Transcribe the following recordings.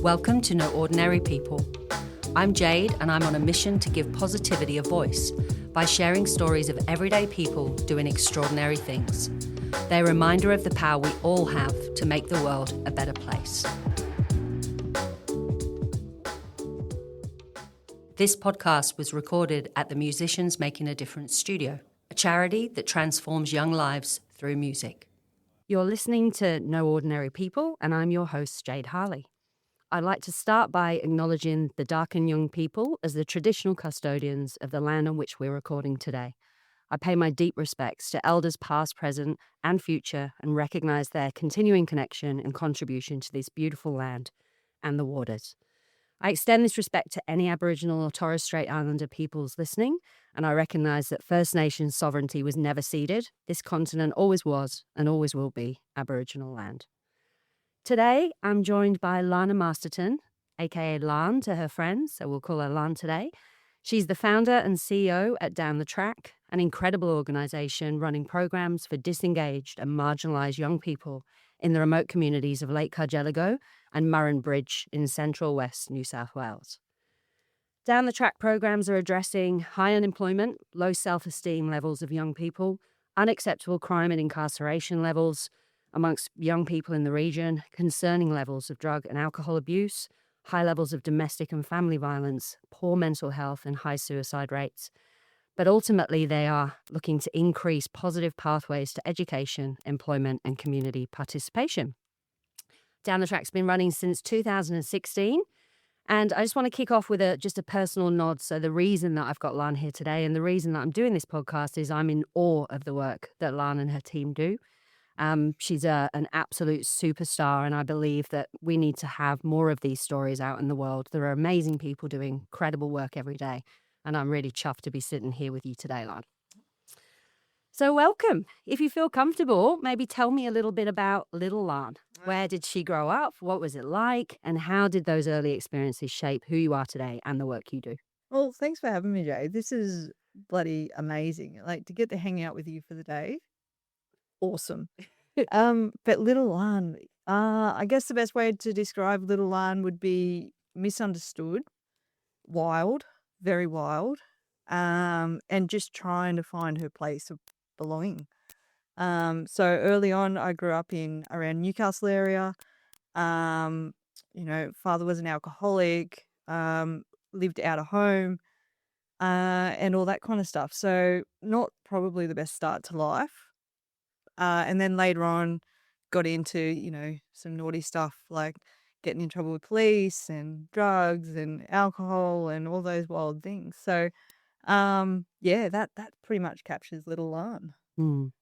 Welcome to No Ordinary People. I'm Jade, and I'm on a mission to give positivity a voice by sharing stories of everyday people doing extraordinary things. They're a reminder of the power we all have to make the world a better place. This podcast was recorded at the Musicians Making a Difference studio, a charity that transforms young lives through music. You're listening to No Ordinary People, and I'm your host, Jade Harley. I'd like to start by acknowledging the Darkin young people as the traditional custodians of the land on which we're recording today. I pay my deep respects to elders past, present, and future, and recognise their continuing connection and contribution to this beautiful land and the waters. I extend this respect to any Aboriginal or Torres Strait Islander peoples listening, and I recognise that First Nations sovereignty was never ceded. This continent always was and always will be Aboriginal land. Today, I'm joined by Larn Masterton, aka Larn to her friends, so we'll call her Larn today. She's the founder and CEO at Down the Track, an incredible organisation running programs for disengaged and marginalised young people in the remote communities of Lake Cargelligo and Murrin Bridge in central west New South Wales. Down the Track programs are addressing high unemployment, low self-esteem levels of young people, unacceptable crime and incarceration levels amongst young people in the region, concerning levels of drug and alcohol abuse, high levels of domestic and family violence, poor mental health and high suicide rates. But ultimately, they are looking to increase positive pathways to education, employment and community participation. Down the Track's been running since 2016. And I just want to kick off with just a personal nod. So the reason that I've got Larn here today and the reason that I'm doing this podcast is I'm in awe of the work that Larn and her team do. She's an absolute superstar, and I believe that we need to have more of these stories out in the world. There are amazing people doing incredible work every day, and I'm really chuffed to be sitting here with you today, Larn. So welcome. If you feel comfortable, maybe tell me a little bit about little Larn. Where did she grow up? What was it like? And how did those early experiences shape who you are today and the work you do? Well, thanks for having me, Jade. This is bloody amazing. Like, to get to hang out with you for the day, awesome. But little Larn, I guess the best way to describe little Larn would be misunderstood, wild, very wild, and just trying to find her place of belonging. So early on, I grew up in around Newcastle area. Father was an alcoholic, lived out of home, and all that kind of stuff. So not probably the best start to life. And then later on, got into, some naughty stuff like getting in trouble with police and drugs and alcohol and all those wild things. So, that pretty much captures little Larn. Mm.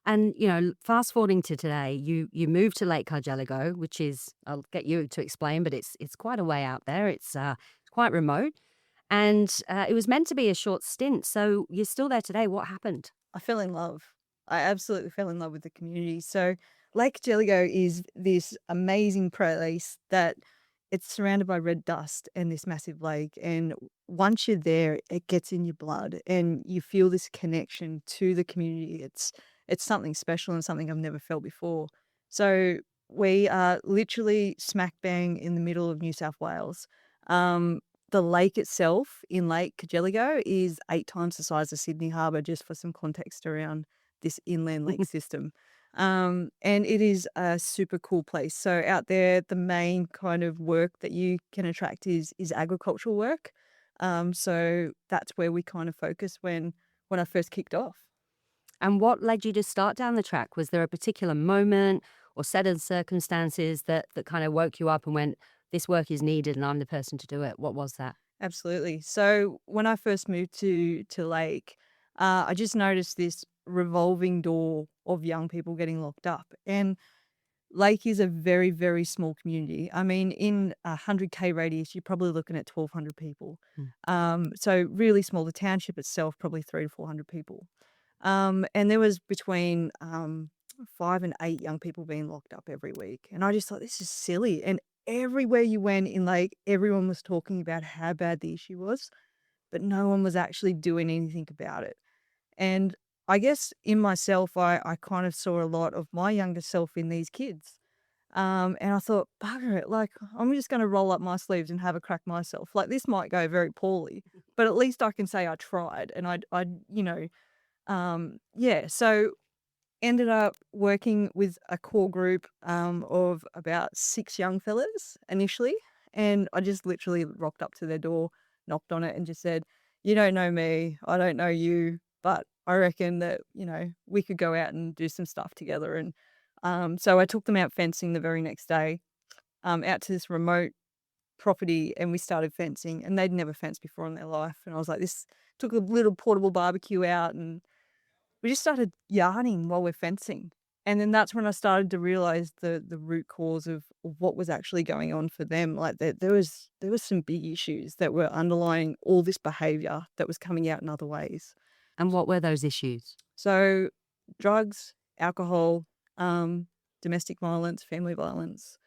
And, fast forwarding to today, you moved to Lake Cargelligo, which is, I'll get you to explain, but it's quite a way out there. It's quite remote. And it was meant to be a short stint. So you're still there today. What happened? I fell in love. I absolutely fell in love with the community. So Lake Cargelligo is this amazing place that it's surrounded by red dust and this massive lake. And once you're there, it gets in your blood and you feel this connection to the community. It's something special and something I've never felt before. So we are literally smack bang in the middle of New South Wales. The lake itself in Lake Cargelligo is 8 times the size of Sydney Harbour, just for some context around this inland lake system. And it is a super cool place. So out there, the main kind of work that you can attract is agricultural work. So that's where we kind of focus when I first kicked off. And what led you to start Down the Track? Was there a particular moment or set of circumstances that kind of woke you up and went, this work is needed and I'm the person to do it? What was that? Absolutely. So when I first moved to Lake, I just noticed this revolving door of young people getting locked up. And Lake is a very, very small community. I mean, in a 100K radius, you're probably looking at 1,200 people. So really small. The township itself, probably 300 to 400 people. And there was between 5 and 8 young people being locked up every week. And I just thought, this is silly. And everywhere you went in Lake, everyone was talking about how bad the issue was, but no one was actually doing anything about it. And I guess in myself, I kind of saw a lot of my younger self in these kids. And I thought, bugger it, like, I'm just going to roll up my sleeves and have a crack myself. Like, this might go very poorly, but at least I can say I tried. And yeah. So ended up working with a core group of about 6 young fellas initially. And I just literally rocked up to their door, knocked on it, and just said, "You don't know me, I don't know you, but I reckon that, we could go out and do some stuff together." And so I took them out fencing the very next day, out to this remote property, and we started fencing. And they'd never fenced before in their life. And I was like, this took a little portable barbecue out, and we just started yarning while we're fencing. And then that's when I started to realize the root cause of what was actually going on for them. Like there was some big issues that were underlying all this behavior that was coming out in other ways. And what were those issues? So drugs, alcohol, domestic violence, family violence,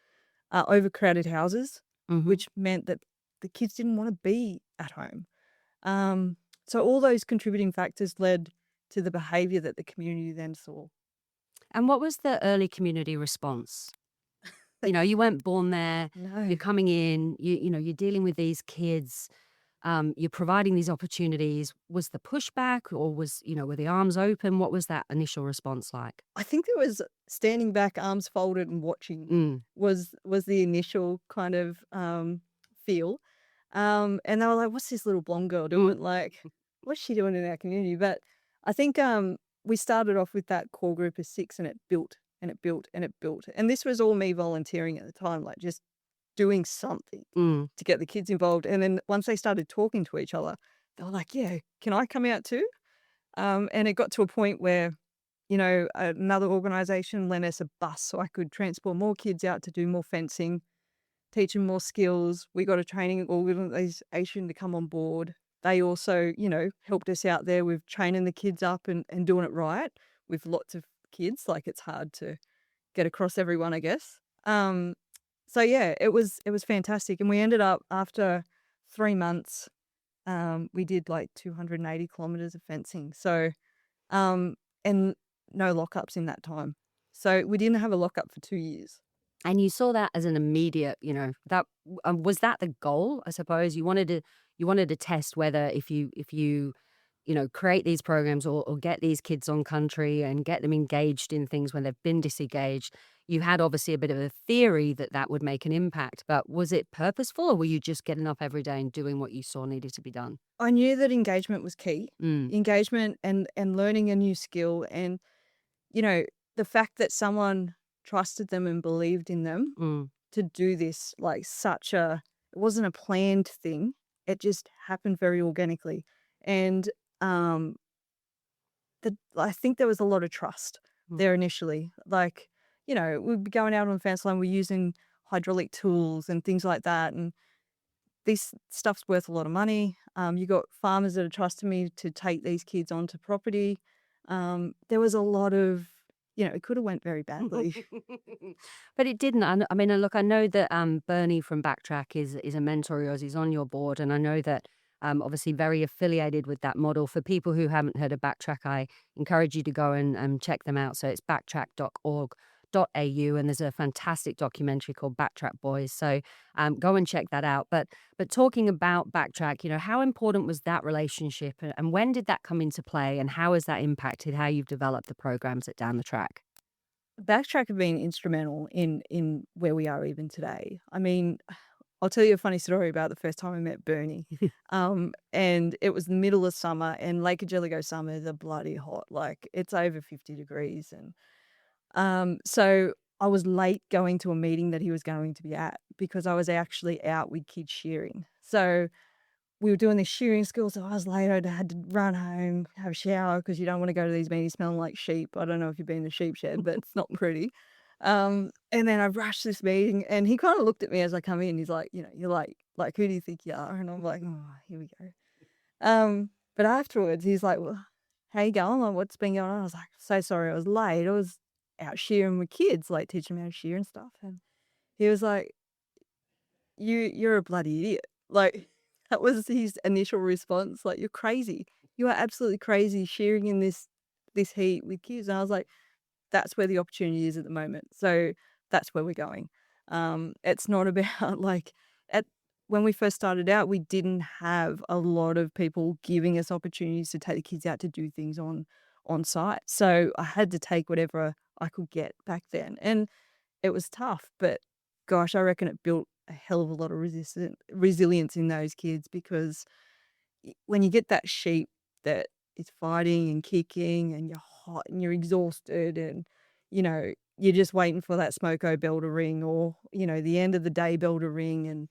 overcrowded houses, Hmm. which meant that the kids didn't want to be at home. Um, so all those contributing factors led to the behavior that the community then saw. And what was the early community response? You weren't born there. No. You're coming in. You're dealing with these kids. You're providing these opportunities. Was the pushback, or were the arms open? What was that initial response like? I think there was standing back, arms folded and watching Mm. was the initial kind of feel. And they were like, "What's this little blonde girl doing? Like, what's she doing in our community?" But I think we started off with that core group of 6, and it built and it built and it built. And this was all me volunteering at the time, like just doing something Mm. to get the kids involved. And then once they started talking to each other, they were like, "Yeah, can I come out too?" And it got to a point where, another organization lent us a bus so I could transport more kids out to do more fencing, teach them more skills. We got a training organization to come on board. They also, helped us out there with training the kids up and doing it right with lots of kids. Like, it's hard to get across everyone, I guess. So yeah, it was fantastic. And we ended up after 3 months, we did like 280 kilometers of fencing. So um, and no lockups in that time. So we didn't have a lockup for 2 years. And you saw that as an immediate, that was that the goal? I suppose you wanted to test whether if you create these programs, or get these kids on country and get them engaged in things when they've been disengaged. You had obviously a bit of a theory that that would make an impact, but was it purposeful, or were you just getting up every day and doing what you saw needed to be done? I knew that engagement was key. Mm. Engagement and learning a new skill, and you know, the fact that someone trusted them and believed in them Mm. to do this, like, it wasn't a planned thing. It just happened very organically. And um I think there was a lot of trust Mm. there initially. Like, we'd be going out on fence line, we're using hydraulic tools and things like that. And this stuff's worth a lot of money. You got farmers that are trusting me to take these kids onto property. There was a lot of, it could have went very badly. But it didn't. I mean, look, I know that Bernie from Backtrack is a mentor of yours. He's on your board, and I know that obviously very affiliated with that model. For people who haven't heard of Backtrack, I encourage you to go and check them out. So it's backtrack.org.au, and there's a fantastic documentary called Backtrack Boys. So go and check that out. But talking about Backtrack, how important was that relationship, and when did that come into play, and how has that impacted how you've developed the programs at Down the Track? Backtrack have been instrumental in where we are even today. I mean, I'll tell you a funny story about the first time I met Bernie. And it was the middle of summer, and Lake Cargelligo summers are bloody hot. Like, it's over 50 degrees. And so I was late going to a meeting that he was going to be at because I was actually out with kids shearing. So we were doing this shearing school, so I was late. I had to run home, have a shower because you don't want to go to these meetings smelling like sheep. I don't know if you've been in a sheep shed, but it's not pretty. And then I rushed this meeting, and he kind of looked at me as I come in. He's like, "You're like, who do you think you are?" And I'm like, "Oh, here we go." But afterwards, he's like, "Well, how you going? Like, what's been going on?" I was like, "So sorry, I was late. I was out shearing with kids, like teaching them how to shear and stuff." And he was like, you're a bloody idiot." Like, that was his initial response, like, "You're crazy. You are absolutely crazy shearing in this heat with kids." And I was like, "That's where the opportunity is at the moment." So that's where we're going. It's not about like at when we first started out, we didn't have a lot of people giving us opportunities to take the kids out to do things on site. So I had to take whatever I could get back then. And it was tough, but gosh, I reckon it built a hell of a lot of resilience in those kids because when you get that sheep that is fighting and kicking and you're hot and you're exhausted and, you're just waiting for that smoko bell to ring or, the end of the day bell to ring and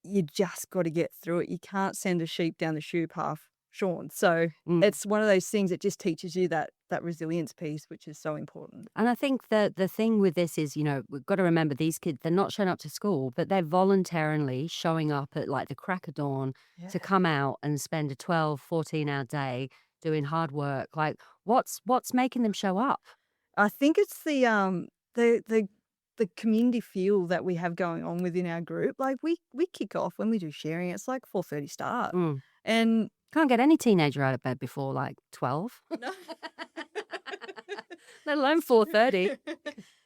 you just got to get through it. You can't send a sheep down the chute half shorn. So Mm. it's one of those things that just teaches you that resilience piece, which is so important. And I think that the thing with this is, we've got to remember these kids, they're not showing up to school, but they're voluntarily showing up at like the crack of dawn Yeah. to come out and spend a 12, 14-hour day doing hard work. Like what's making them show up? I think it's the community feel that we have going on within our group. Like we kick off when we do sharing. It's like 4:30 start, Mm. and Can't get any teenager out of bed before like 12, no. let alone 4:30.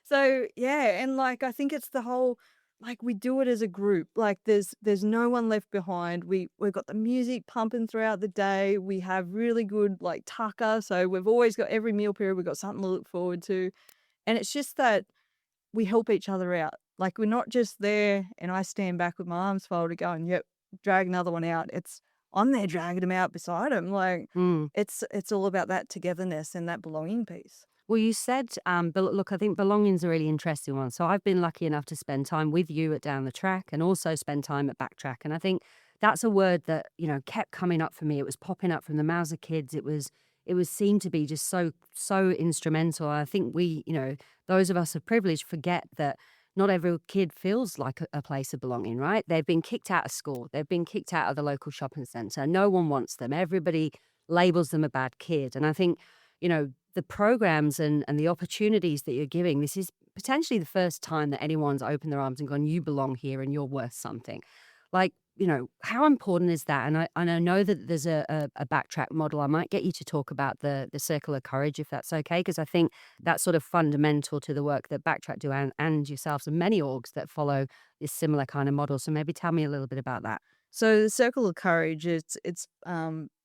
So yeah, and like I think it's the whole like we do it as a group. Like there's no one left behind. We've got the music pumping throughout the day. We have really good like tucker. So we've always got every meal period. We've got something to look forward to, and it's just that we help each other out. Like we're not just there and I stand back with my arms folded going, yep, drag another one out. It's I'm there dragging them out beside them. Like Mm. it's all about that togetherness and that belonging piece. Well, you said, but look, I think belonging's a really interesting one. So I've been lucky enough to spend time with you at Down the Track and also spend time at Backtrack. And I think that's a word that, kept coming up for me. It was popping up from the mouths of kids. It was seemed to be just so instrumental. I think we, those of us of privilege forget that not every kid feels like a place of belonging, right? They've been kicked out of school. They've been kicked out of the local shopping centre. No one wants them. Everybody labels them a bad kid. And I think, the programs and the opportunities that you're giving, this is potentially the first time that anyone's opened their arms and gone, you belong here and you're worth something. Like, how important is that? And I know that there's a backtrack model. I might get you to talk about the circle of courage, if that's okay, because I think that's sort of fundamental to the work that Backtrack do and yourselves and many orgs that follow this similar kind of model. So maybe tell me a little bit about that. So the circle of courage, it's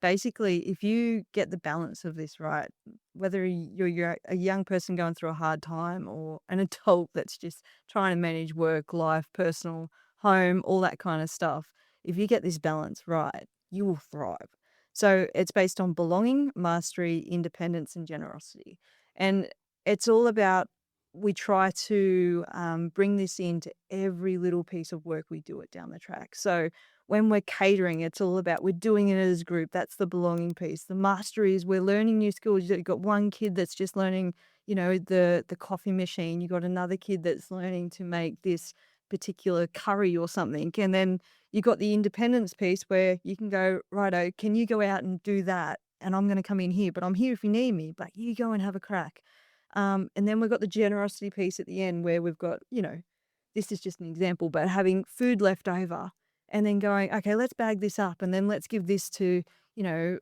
basically if you get the balance of this right, whether you're a young person going through a hard time or an adult that's just trying to manage work, life, personal, home, all that kind of stuff, if you get this balance right, you will thrive. So it's based on belonging, mastery, independence, and generosity, and it's all about we try to bring this into every little piece of work we do it down the track. So when we're catering, it's all about we're doing it as a group. That's the belonging piece. The mastery is we're learning new skills. You've got one kid that's just learning, the coffee machine. You got another kid that's learning to make this particular curry or something. And then you got the independence piece where you can go, righto, can you go out and do that? And I'm going to come in here, but I'm here if you need me, but you go and have a crack. And then we've got the generosity piece at the end where we've got, this is just an example, but having food left over and then going, okay, let's bag this up and then let's give this to, your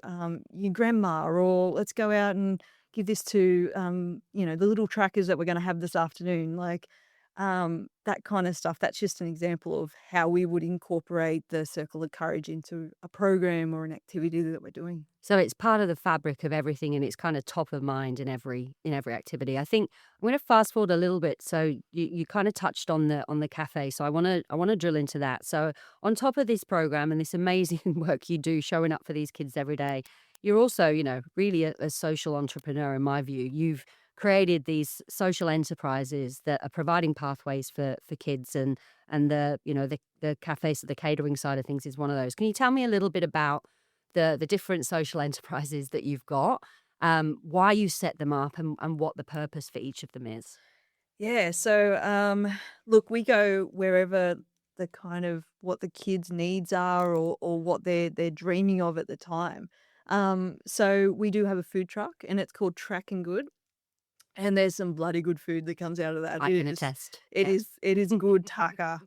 grandma or let's go out and give this to, the little trackers that we're going to have this afternoon. Like that kind of stuff. That's just an example of how we would incorporate the circle of courage into a program or an activity that we're doing. So it's part of the fabric of everything, and it's kind of top of mind in every activity. I think I'm going to fast forward a little bit. So you kind of touched on the cafe. So I want to drill into that. So on top of this program and this amazing work you do, showing up for these kids every day, you're also really a social entrepreneur in my view. You've created these social enterprises that are providing pathways for kids, and the cafes, the catering side of things is one of those. Can you tell me a little bit about the different social enterprises that you've got, why you set them up, and what the purpose for each of them is? Yeah. So, look, we go wherever the kind of what the kids' needs are or what they're dreaming of at the time. So we do have a food truck and it's called Track and Good. And there's some bloody good food that comes out of that. I can attest. It Yes. is it is good tucker.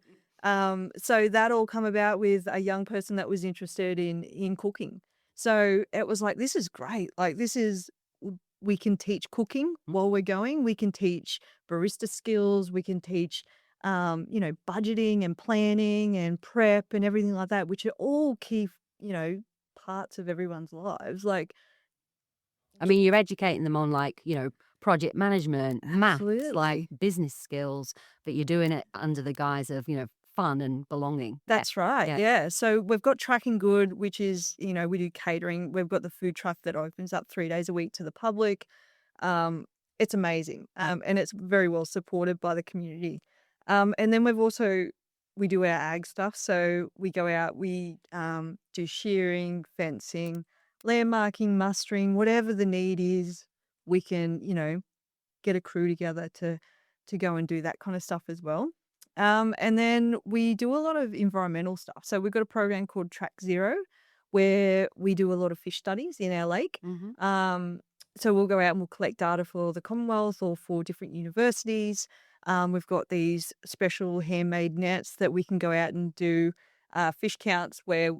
So that all come about with a young person that was interested in cooking. So it was like, this is great. Like this is we can teach cooking while we're going. We can teach barista skills. We can teach, budgeting and planning and prep and everything like that, which are all key, parts of everyone's lives. Like, I mean, you're educating them on project management, maths, absolutely. business skills, but you're doing it under the guise of, fun and belonging. Yeah. That's right. Yeah. Yeah. So we've got Tracking Good, which is, we do catering. We've got the food truck that opens up 3 days a week to the public. It's amazing. And it's very well supported by the community. And then we do our ag stuff. So we go out, we do shearing, fencing, landmarking, mustering, whatever the need is, we can, get a crew together to go and do that kind of stuff as well. And then we do a lot of environmental stuff. So we've got a program called Track Zero, where we do a lot of fish studies in our lake. So we'll go out and we'll collect data for the Commonwealth or for different universities. We've got these special handmade nets that we can go out and do fish counts where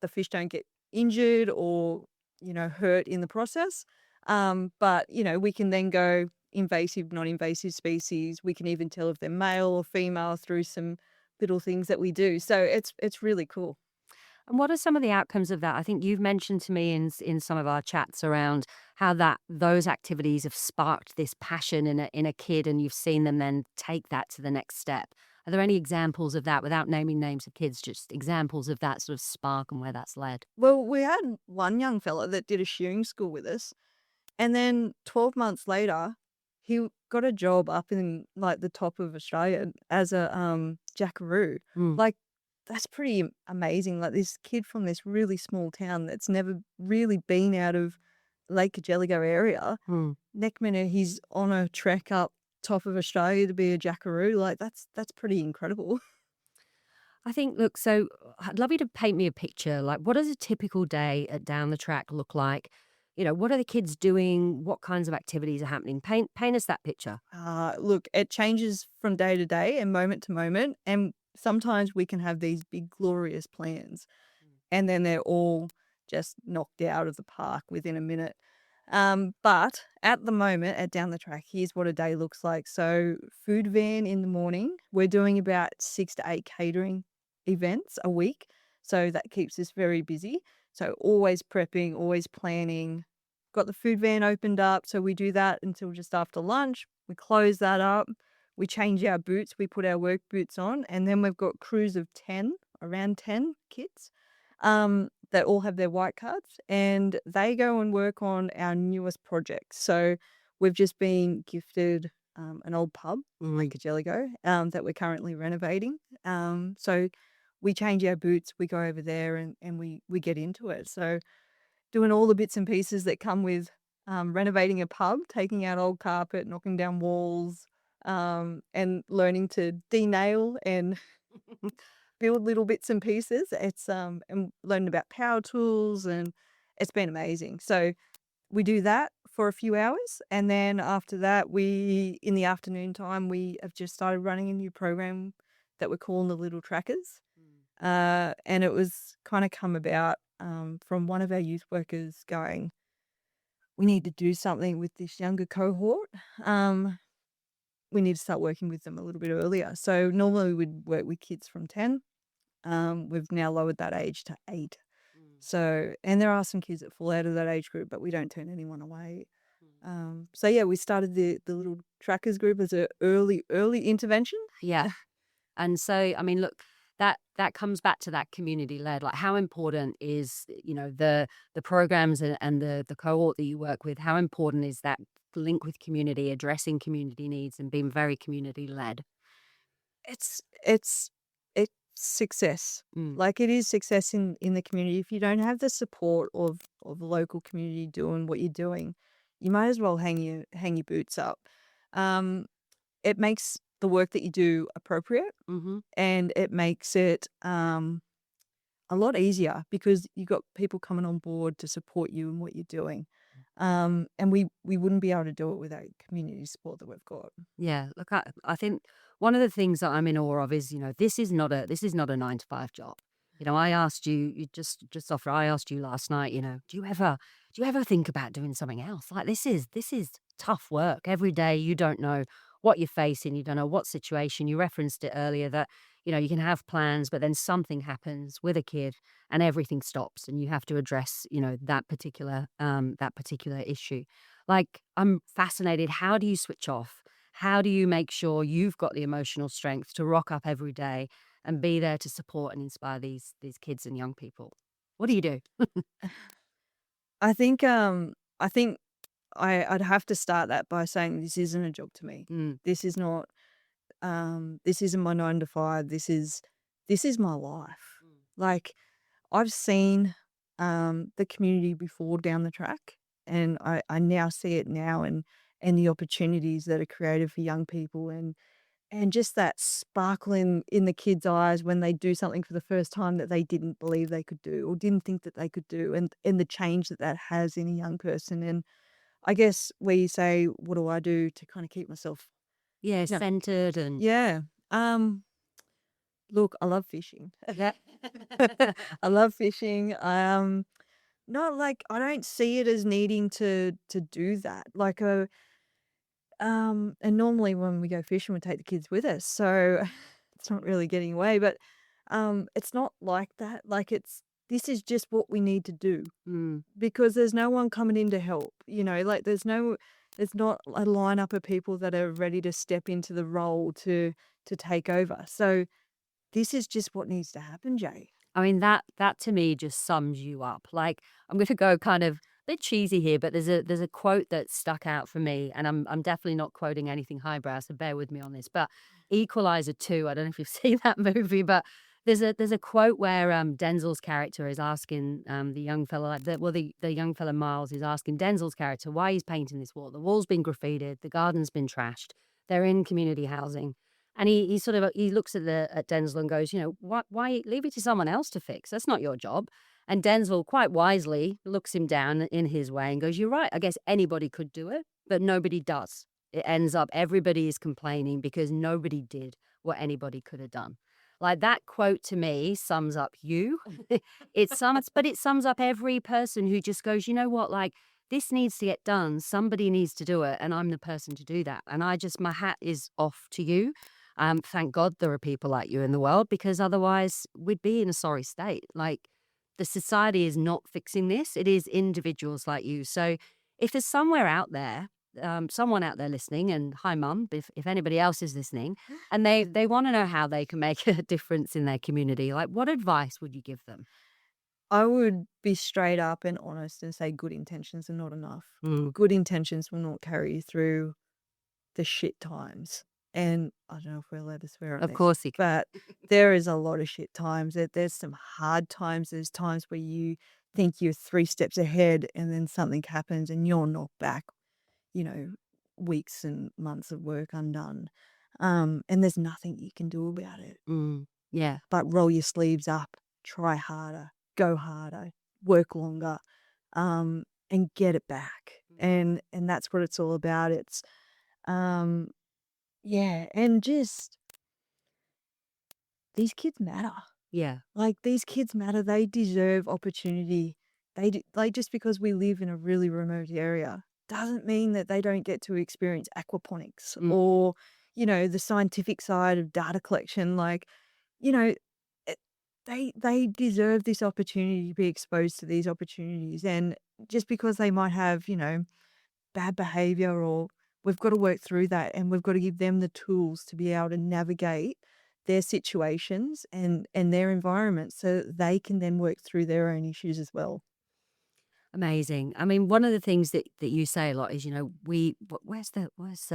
the fish don't get injured or, hurt in the process. But, we can then go invasive, non-invasive species. We can even tell if they're male or female through some little things that we do. So it's really cool. And what are some of the outcomes of that? I think you've mentioned to me in some of our chats around how those activities have sparked this passion in a kid, and you've seen them then take that to the next step. Are there any examples of that, without naming names of kids, just examples of that sort of spark and where that's led? Well, we had one young fella that did a shearing school with us, and then 12 months later, he got a job up in like the top of Australia as a jackaroo. Mm. Like, that's pretty amazing. Like, this kid from this really small town that's never really been out of Lake Cargelligo area. Mm. Next minute, he's on a trek up top of Australia to be a jackaroo. Like, that's pretty incredible. I think, look, so I'd love you to paint me a picture. Like, what does a typical day at Down the Track look like? What are the kids doing? What kinds of activities are happening? Paint us that picture. Look, it changes from day to day and moment to moment. And sometimes we can have these big, glorious plans, and then they're all just knocked out of the park within a minute. But at the moment, at Down the Track, here's what a day looks like. So, food van in the morning, we're doing about 6 to 8 catering events a week. So that keeps us very busy. So always prepping, always planning. Got the food van opened up. So we do that until just after lunch. We close that up. We change our boots. We put our work boots on. And then we've got crews of 10, around 10 kids that all have their white cards. And they go and work on our newest projects. So we've just been gifted an old pub in Lake Cargelligo that we're currently renovating. So we change our boots, we go over there and we get into it. So doing all the bits and pieces that come with renovating a pub, taking out old carpet, knocking down walls, and learning to de-nail and build little bits and pieces. It's and learning about power tools, and it's been amazing. So we do that for a few hours, and then after that, in the afternoon time, we have just started running a new program that we're calling the Little Trackers. And it was kind of come about from one of our youth workers going, we need to do something with this younger cohort. We need to start working with them a little bit earlier. So normally we'd work with kids from 10. We've now lowered that age to 8. So, and there are some kids that fall out of that age group, but we don't turn anyone away. So yeah, we started the Little Trackers group as an early intervention. Yeah. And so, I mean, look, that comes back to that community led. Like, how important is the programs and the cohort that you work with? How important is that link with community, addressing community needs, and being very community led? It's success. Mm. Like, it is success in the community. If you don't have the support of the local community doing what you're doing, you might as well hang your boots up. It makes the work that you do appropriate, and it makes it a lot easier because you've got people coming on board to support you in what you're doing. And we wouldn't be able to do it without community support that we've got. Yeah, look, I think one of the things that I'm in awe of is, this is not a 9-to-5 job. I asked you just I asked you last night, do you ever do you ever think about doing something else? Like this is tough work. Every day you don't know what you're facing, you don't know what situation. You referenced it earlier that, you can have plans, but then something happens with a kid and everything stops and you have to address, that particular issue. Like, I'm fascinated. How do you switch off? How do you make sure you've got the emotional strength to rock up every day and be there to support and inspire these kids and young people? What do you do? I'd have to start that by saying this isn't a job to me. Mm, This is not this isn't my 9 to 5. This is my life. mm. Like, I've seen the community before down the track, and I now see it now, and the opportunities that are created for young people, and just that sparkle in the kids' eyes when they do something for the first time that they didn't believe they could do or didn't think that they could do, and the change that that has in a young person. And I guess where you say, "What do I do to kinda keep myself?" Yeah, No. centered and Yeah. Look, I love fishing. yeah. I love fishing. Not like I don't see it as needing to do that. Like, and normally when we go fishing, we take the kids with us, so it's not really getting away, but, it's not like that. Like, this is just what we need to do Mm. because there's no one coming in to help, like, there's not a lineup of people that are ready to step into the role to take over. So, this is just what needs to happen, Jay. I mean, that to me just sums you up. Like, I'm gonna go kind of a bit cheesy here, but there's a quote that stuck out for me, and I'm definitely not quoting anything highbrow, so bear with me on this. But Equalizer 2, I don't know if you've seen that movie, but there's a quote where Denzel's character is asking the young fella, like the young fella Miles is asking Denzel's character why he's painting this wall. The wall's been graffitied, the garden's been trashed, they're in community housing. And he sort of he looks at Denzel and goes, why leave it to someone else to fix? That's not your job. And Denzel quite wisely looks him down in his way and goes, "You're right. I guess anybody could do it, but nobody does. It ends up everybody is complaining because nobody did what anybody could have done." Like that quote to me sums up you. It sums up every person who just goes, "You know what? Like this needs to get done. Somebody needs to do it, and I'm the person to do that." And my hat is off to you. Thank God there are people like you in the world because otherwise we'd be in a sorry state. Like the society is not fixing this. It is individuals like you. So if there's someone out there listening, and hi mum, if anybody else is listening, and they want to know how they can make a difference in their community, like what advice would you give them? I would be straight up and honest and say good intentions are not enough. Mm, Good intentions will not carry you through the shit times. And I don't know if we're allowed to swear on of this, course you can. but there is a lot of shit times. There's some hard times. There's times where you think you're 3 steps ahead and then something happens and you're knocked back, you know, weeks and months of work undone. And there's nothing you can do about it Yeah. but roll your sleeves up, try harder, work longer, and get it back. And that's what it's all about. It's um yeah, and just these kids matter. Yeah. Like these kids matter. They deserve opportunity. Like just because we live in a really remote area doesn't mean that they don't get to experience aquaponics Mm. or the scientific side of data collection. Like you know, it, they deserve this opportunity to be exposed to these opportunities. And just because they might have bad behavior or we've got to work through that and we've got to give them the tools to be able to navigate their situations and their environment so that they can then work through their own issues as well. Amazing. I mean, one of the things that you say a lot is, it's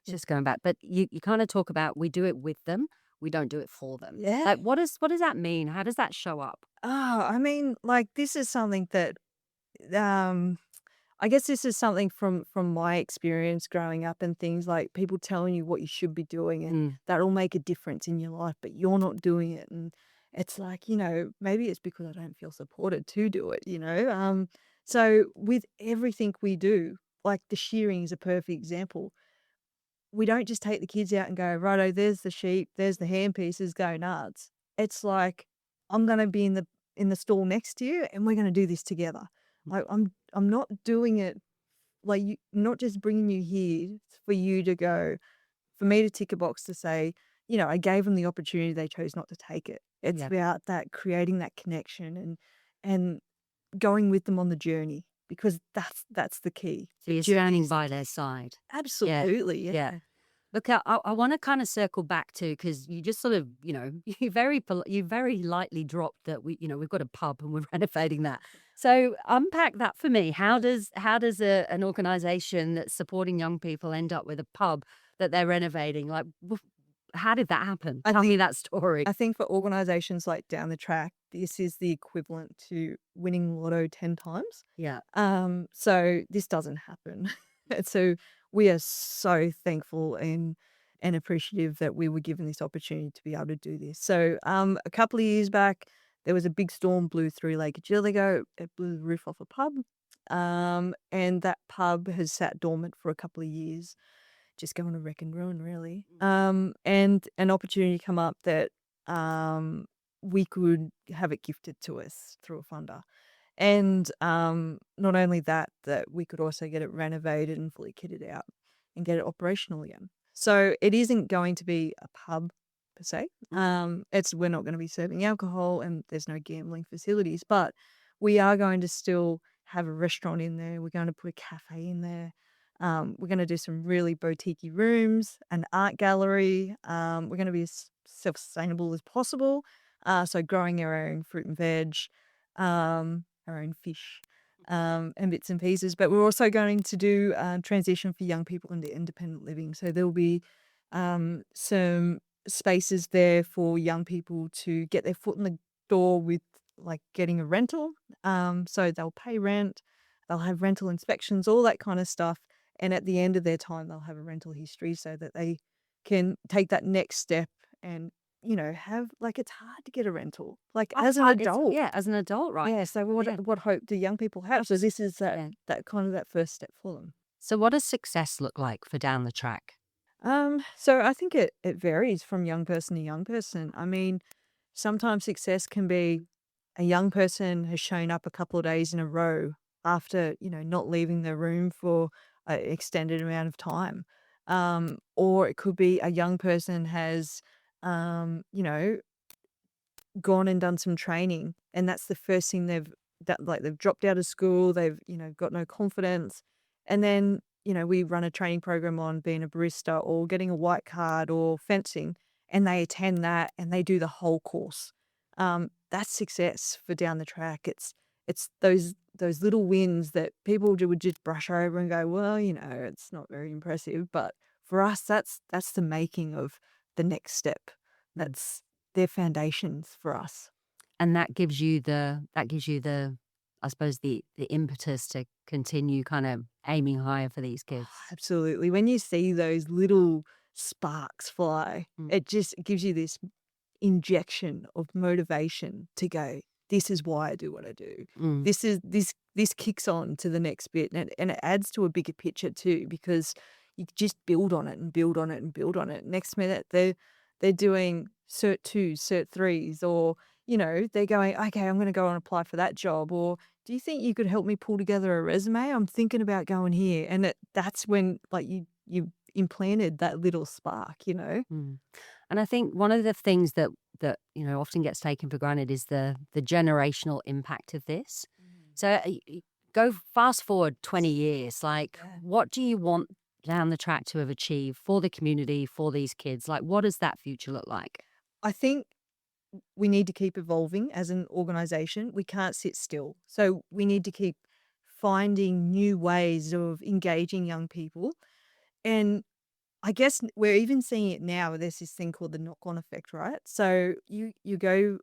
just going back, but you kind of talk about we do it with them, we don't do it for them. Yeah. Like, what does that mean? How does that show up? I mean, like this is something that um I guess this is something from my experience growing up and things like people telling you what you should be doing and Mm, that'll make a difference in your life, but you're not doing it. And it's like, maybe it's because I don't feel supported to do it. So with everything we do, like the shearing is a perfect example. We don't just take the kids out and go, righto, there's the sheep, there's the hand pieces, go nuts. It's like, I'm gonna be in the stall next to you and we're gonna do this together. Like I'm not doing it like you, not just bringing you here for you to go, for me to tick a box to say, I gave them the opportunity, they chose not to take it. It's Yeah. about that creating that connection and going with them on the journey because that's the key. So you're Journey standing is the by key. their side. Yeah. Absolutely, yeah. Yeah. Look, I want to kind of circle back to because you just sort of, you very lightly dropped that we've got a pub and we're renovating that. So unpack that for me. How does an organisation that's supporting young people end up with a pub that they're renovating? Like, how did that happen? I Tell me think that story. I think for organizations like down the track, this is the equivalent to winning lotto 10 times. Yeah. So this doesn't happen. And so we are so thankful and appreciative that we were given this opportunity to be able to do this. So a couple of years back, there was a big storm blew through Lake Cargelligo. It blew the roof off a pub. And that pub has sat dormant for a couple of years, just going to wreck and ruin, really. And an opportunity come up that we could have it gifted to us through a funder. And not only that, that we could also get it renovated and fully kitted out and get it operational again. So it isn't going to be a pub per se. We're not going to be serving alcohol and there's no gambling facilities, but we are going to still have a restaurant in there. We're going to put a cafe in there. We're going to do some really boutique rooms, an art gallery. We're going to be as self-sustainable as possible. So growing our own fruit and veg, our own fish, and bits and pieces. But we're also going to do transition for young people into independent living. So there'll be some spaces there for young people to get their foot in the door with like getting a rental. So they'll pay rent, they'll have rental inspections, all that kind of stuff. And at the end of their time, they'll have a rental history so that they can take that next step and, have like it's hard to get a rental, like as an adult. Yeah, as an adult, right? Yeah. So Yeah. what hope do young people have? So this is Yeah. that kind of that first step for them. So what does success look like for down the track? So I think it varies from young person to young person. I mean, sometimes success can be a young person has shown up a couple of days in a row after, not leaving their room for an extended amount of time. Or it could be a young person has, you know, gone and done some training, and that's the first thing they've dropped out of school, they've, got no confidence. And then, we run a training program on being a barista or getting a white card or fencing, and they attend that and they do the whole course. That's success for down the track. It's those little wins that people would just brush over and go, well, it's not very impressive. But for us, that's the making of the next step. That's their foundations for us. And that gives you the I suppose the impetus to continue kind of aiming higher for these kids. Absolutely. When you see those little sparks fly, Mm. it just gives you this injection of motivation to go, this is why I do what I do. Mm. This kicks on to the next bit, and it adds to a bigger picture too, because you just build on it and build on it and build on it. Next minute they're doing cert 2s, cert 3s, or they're going, okay, I'm going to go and apply for that job, or do you think you could help me pull together a resume? I'm thinking about going here. And that's when like you implanted that little spark. Mm. And I think one of the things that often gets taken for granted is the generational impact of this. So go fast forward 20 years. Like, Yeah. what do you want down the track to have achieved for the community, for these kids? Like, what does that future look like? I think we need to keep evolving as an organization. We can't sit still. So we need to keep finding new ways of engaging young people. And I guess we're even seeing it now. There's this thing called the knock-on effect, right? So you go,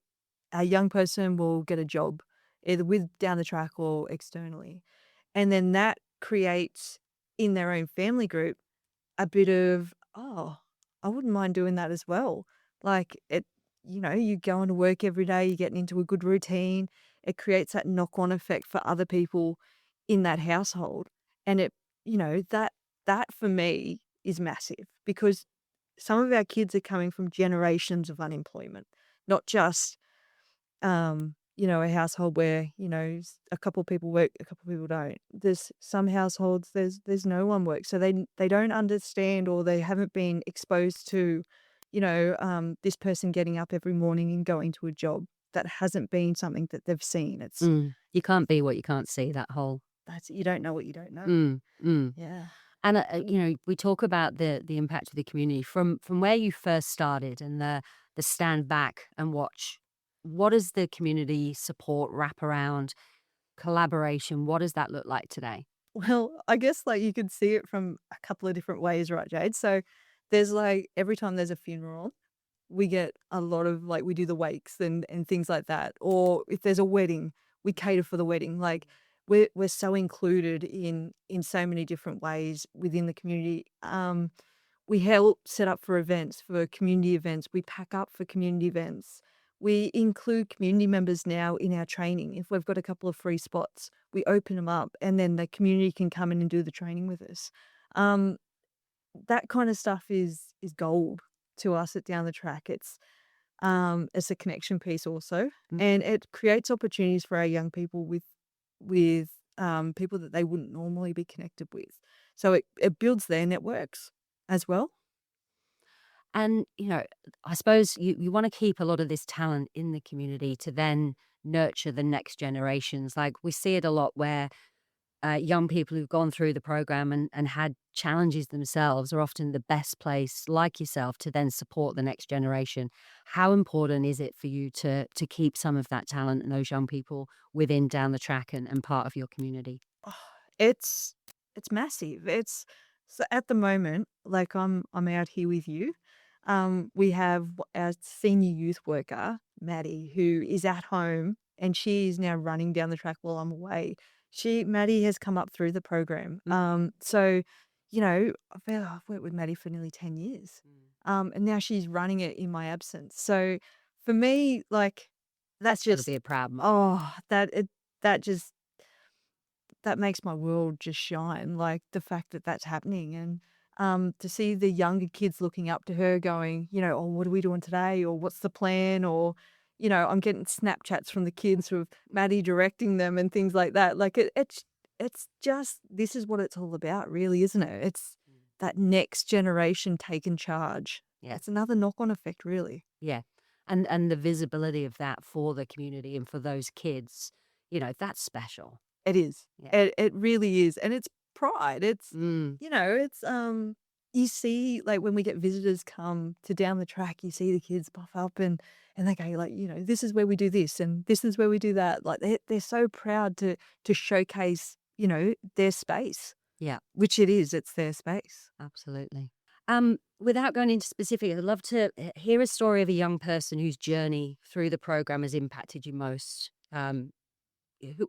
a young person will get a job either with down the track or externally. And then that creates in their own family group a bit of, oh, I wouldn't mind doing that as well. Like you going to work every day, you're getting into a good routine. It creates that knock-on effect for other people in that household. And that for me is massive because some of our kids are coming from generations of unemployment, not just a household where, a couple people work, a couple people don't. There's some households there's no one works, so they don't understand, or they haven't been exposed to, this person getting up every morning and going to a job. That hasn't been something that they've seen. It's You can't be what you can't see, that whole. that's you don't know what you don't know. Mm, mm. Yeah. And, we talk about the impact of the community from where you first started and the stand back and watch. What does the community support, wraparound, collaboration, what does that look like today? Well, I guess, like, you could see it from a couple of different ways, right, Jade? So, there's, like, every time there's a funeral, we get a lot of, like, we do the wakes and things like that. Or if there's a wedding, we cater for the wedding. Like, we're so included in so many different ways within the community. We help set up for events, for community events. We pack up for community events. We include community members now in our training. If we've got a couple of free spots, we open them up, and then the community can come in and do the training with us. Um, that kind of stuff is gold to us at Down the Track. It's a connection piece also, Mm. and it creates opportunities for our young people with people that they wouldn't normally be connected with. So it builds their networks as well. And, I suppose you want to keep a lot of this talent in the community to then nurture the next generations. Like we see it a lot where young people who've gone through the program and had challenges themselves are often the best place, like yourself, to then support the next generation. How important is it for you to keep some of that talent and those young people within Down the Track and part of your community? Oh, it's massive. It's so at the moment, like I'm out here with you. We have our senior youth worker, Maddie, who is at home and she is now running Down the Track while I'm away. Maddie has come up through the program. So, I've worked with Maddie for nearly 10 years. And now she's running it in my absence. So for me, like that's That'll just be a proud mom. that just that makes my world just shine, like, the fact that that's happening, and, to see the younger kids looking up to her going, "Oh, what are we doing today?" Or, "What's the plan?" Or, I'm getting Snapchats from the kids with Maddie directing them and things like that. Like, it's just this is what it's all about really, isn't it? It's that next generation taking charge. Yeah. It's another knock-on effect, really. Yeah. And the visibility of that for the community and for those kids, that's special. It is. Yeah. It really is, and it's pride. Mm. You see, like, when we get visitors come to Down the Track, you see the kids pop up and they go, like, "This is where we do this, and this is where we do that." Like, they're so proud to showcase, their space, Yeah. which it is. It's their space. Absolutely. Without going into specifics, I'd love to hear a story of a young person whose journey through the program has impacted you most. Who,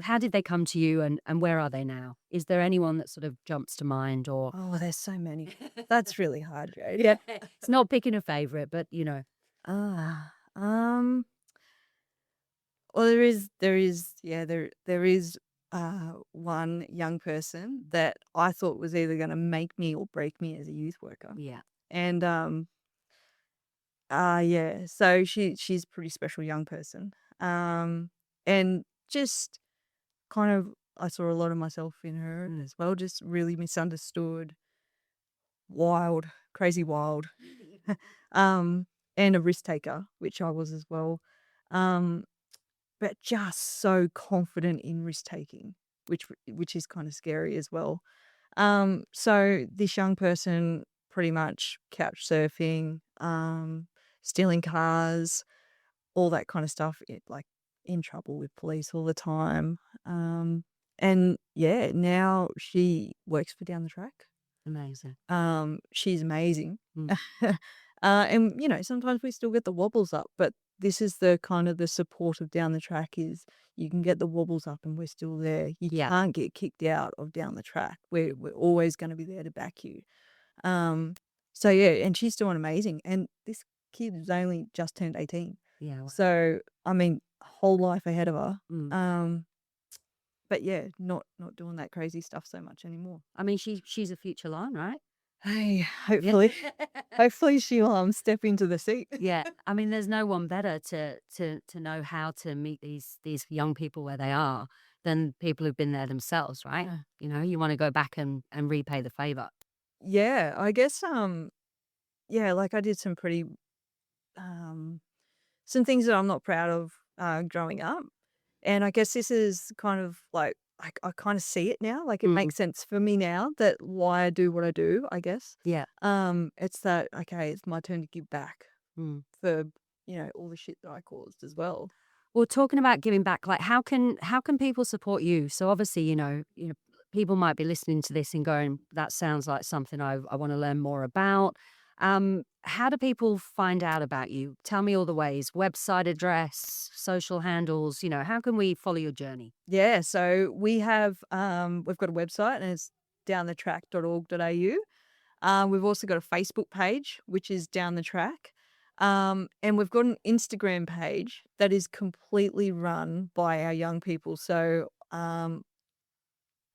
how did they come to you and where are they now? Is there anyone that sort of jumps to mind or? Oh, there's so many. That's really hard, Jade. Yeah, it's not picking a favorite, but Ah, well, there is one young person that I thought was either gonna make me or break me as a youth worker. yeah, And, yeah, so she's a pretty special young person. And just kind of I saw a lot of myself in her as well, just really misunderstood, wild, crazy wild, and a risk taker, which I was as well. Um but just so confident in risk taking, which is kind of scary as well. So this young person pretty much couch surfing, stealing cars, all that kind of stuff. Like in trouble with police all the time. And yeah, now she works for Down the Track. amazing. She's amazing. Mm. And sometimes we still get the wobbles up, but this is the kind of the support of Down the Track is you can get the wobbles up and we're still there. You Yeah, can't get kicked out of Down the Track. We're always going to be there to back you. Um, so yeah, and she's doing amazing. And this kid has only just turned 18. yeah. So I mean, whole life ahead of her. Mm. But yeah, not doing that crazy stuff so much anymore. I mean, she's a future Larn, right? Hey, hopefully she'll step into the seat. Yeah, I mean, there's no one better to know how to meet these young people where they are than people who've been there themselves, right? Yeah. You know, you want to go back and repay the favor. Yeah, I guess yeah, like I did some pretty um some things that I'm not proud of growing up. And I guess this is kind of like I kind of see it now. Like it Mm. makes sense for me now that why I do what I do, I guess. Yeah. It's that okay, it's my turn to give back Mm. for, all the shit that I caused as well. Well, talking about giving back, like how can people support you? So obviously, people might be listening to this and going, "That sounds like something I want to learn more about." How do people find out about you? Tell me all the ways: website address, social handles. How can we follow your journey? Yeah, so we've got a website and it's downthetrack.org.au. We've also got a Facebook page, which is Down the Track. And we've got an Instagram page that is completely run by our young people. So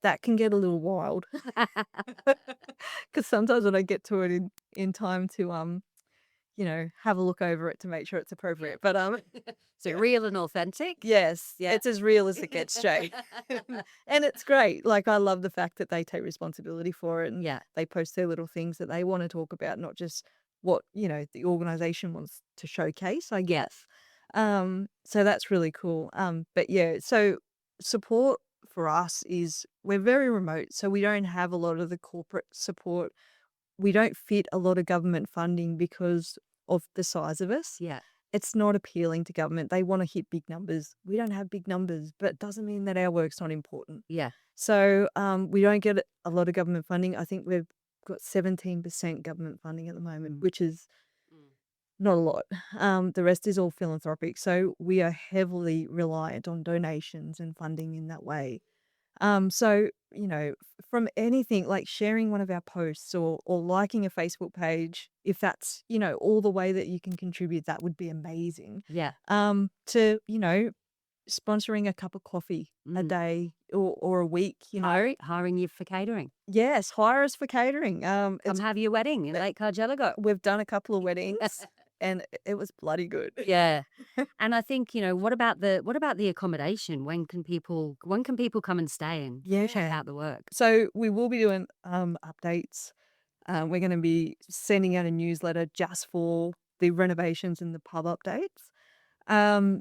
that can get a little wild because sometimes I don't get to it in time to have a look over it to make sure it's appropriate. But So real and authentic. yes, Yeah. it's as real as it gets, Jade. And it's great. Like I love the fact that they take responsibility for it and Yeah. they post their little things that they want to talk about, not just what, the organization wants to showcase, I guess. So that's really cool. But yeah, so support for us is we're very remote, so we don't have a lot of the corporate support. We don't fit a lot of government funding because of the size of us. Yeah. It's not appealing to government. They want to hit big numbers. We don't have big numbers, but it doesn't mean that our work's not important. Yeah. So we don't get a lot of government funding. I think we've got 17% government funding at the moment, which is not a lot. The rest is all philanthropic. So we are heavily reliant on donations and funding in that way. So, from anything like sharing one of our posts or liking a Facebook page, if that's, all the way that you can contribute, that would be amazing. Yeah. To, sponsoring a cup of coffee a day or a week, Hiring you for catering. Yes, hire us for catering. Come have your wedding in Lake Cargelligo. We've done a couple of weddings and it was bloody good. Yeah. And I think, what about the accommodation? When can people come and stay and check Yeah. out the work? So we will be doing updates. We're going to be sending out a newsletter just for the renovations and the pub updates.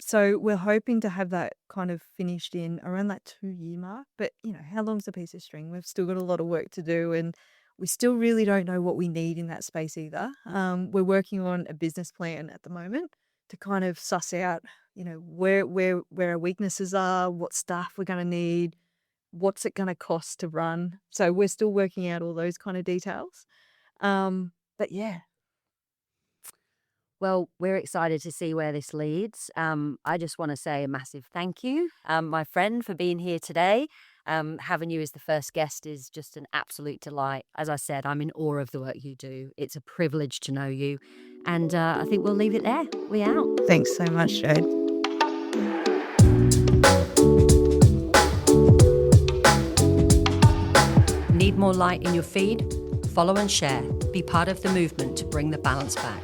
So we're hoping to have that kind of finished in around that 2-year mark. But how long's a piece of string? We've still got a lot of work to do, and we still really don't know what we need in that space either. We're working on a business plan at the moment to kind of suss out, where our weaknesses are, what staff we're going to need, what's it going to cost to run. So we're still working out all those kind of details. But yeah. Well, we're excited to see where this leads. I just want to say a massive thank you, my friend, for being here today. Having you as the first guest is just an absolute delight. As I said, I'm in awe of the work you do. It's a privilege to know you. And I think we'll leave it there. We out. Thanks so much, Jade. Need more light in your feed? Follow and share. Be part of the movement to bring the balance back.